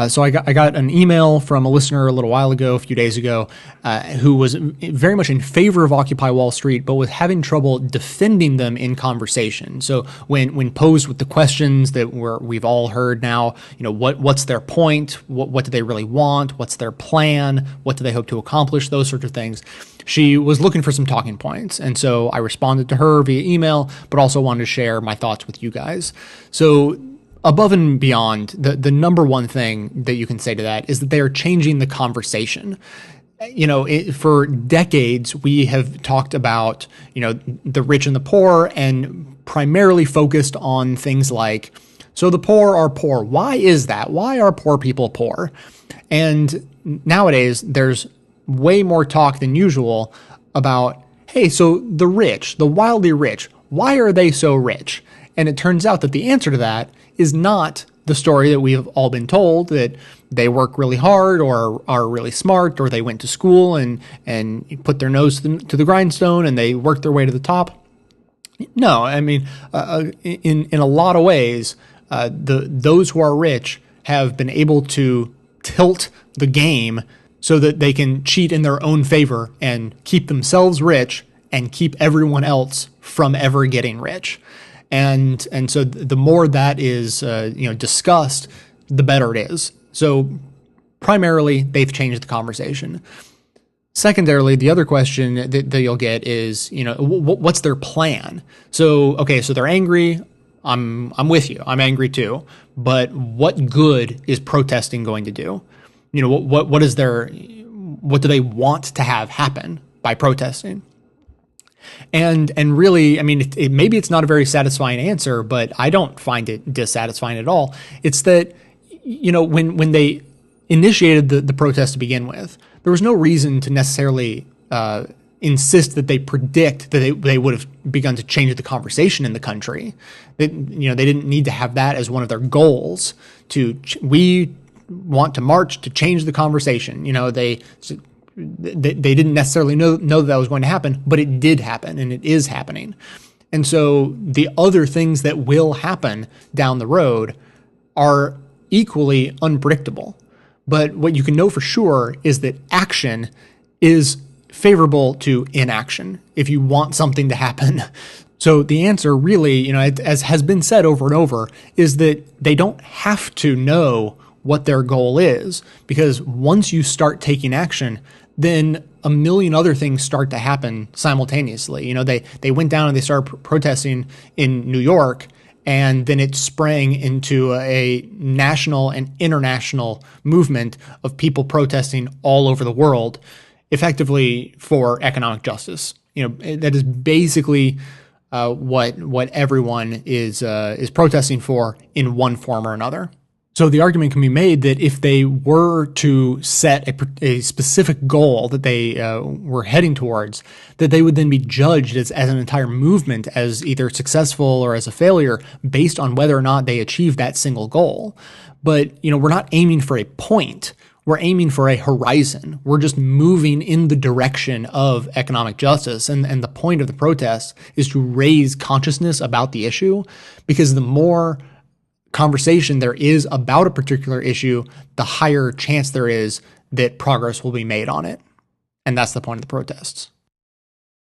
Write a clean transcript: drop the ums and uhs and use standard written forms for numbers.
So I got an email from a listener a little while ago, a few days ago, who was very much in favor of Occupy Wall Street, but was having trouble defending them in conversation. So when posed with the questions that we've all heard now, what's their point? What do they really want? What's their plan? What do they hope to accomplish? Those sorts of things. She was looking for some talking points. And so I responded to her via email, but also wanted to share my thoughts with you guys. So above and beyond, the number one thing that you can say to that is that they are changing the conversation. For decades, we have talked about, the rich and the poor and primarily focused on things like, so the poor are poor. Why is that? Why are poor people poor? And nowadays, there's way more talk than usual about, hey, so the rich, the wildly rich, why are they so rich? And it turns out that the answer to that is not the story that we've all been told, that they work really hard or are really smart, or they went to school and put their nose to the grindstone and they worked their way to the top. No, I mean, in a lot of ways, those who are rich have been able to tilt the game so that they can cheat in their own favor and keep themselves rich and keep everyone else from ever getting rich. And so the more that is discussed, the better it is. So primarily, they've changed the conversation. Secondarily, the other question that you'll get is, what's their plan? So they're angry. I'm with you. I'm angry too. But what good is protesting going to do? What do they want to have happen by protesting? And really, I mean, maybe it's not a very satisfying answer, but I don't find it dissatisfying at all. It's that, when they initiated the protest to begin with, there was no reason to necessarily insist that they predict that they would have begun to change the conversation in the country. They didn't need to have that as one of their goals. We want to march to change the conversation. They didn't necessarily know that was going to happen, but it did happen, and it is happening. And so the other things that will happen down the road are equally unpredictable. But what you can know for sure is that action is favorable to inaction if you want something to happen. So the answer really, as has been said over and over, is that they don't have to know what their goal is, because once you start taking action, then a million other things start to happen simultaneously. They went down and they started protesting in New York, and then it sprang into a national and international movement of people protesting all over the world, effectively for economic justice. That is basically what everyone is protesting for in one form or another. So the argument can be made that if they were to set a specific goal that they were heading towards, that they would then be judged as an entire movement as either successful or as a failure based on whether or not they achieved that single goal. But, we're not aiming for a point. We're aiming for a horizon. We're just moving in the direction of economic justice. And the point of the protest is to raise consciousness about the issue, because the more conversation there is about a particular issue, the higher chance there is that progress will be made on it. And that's the point of the protests.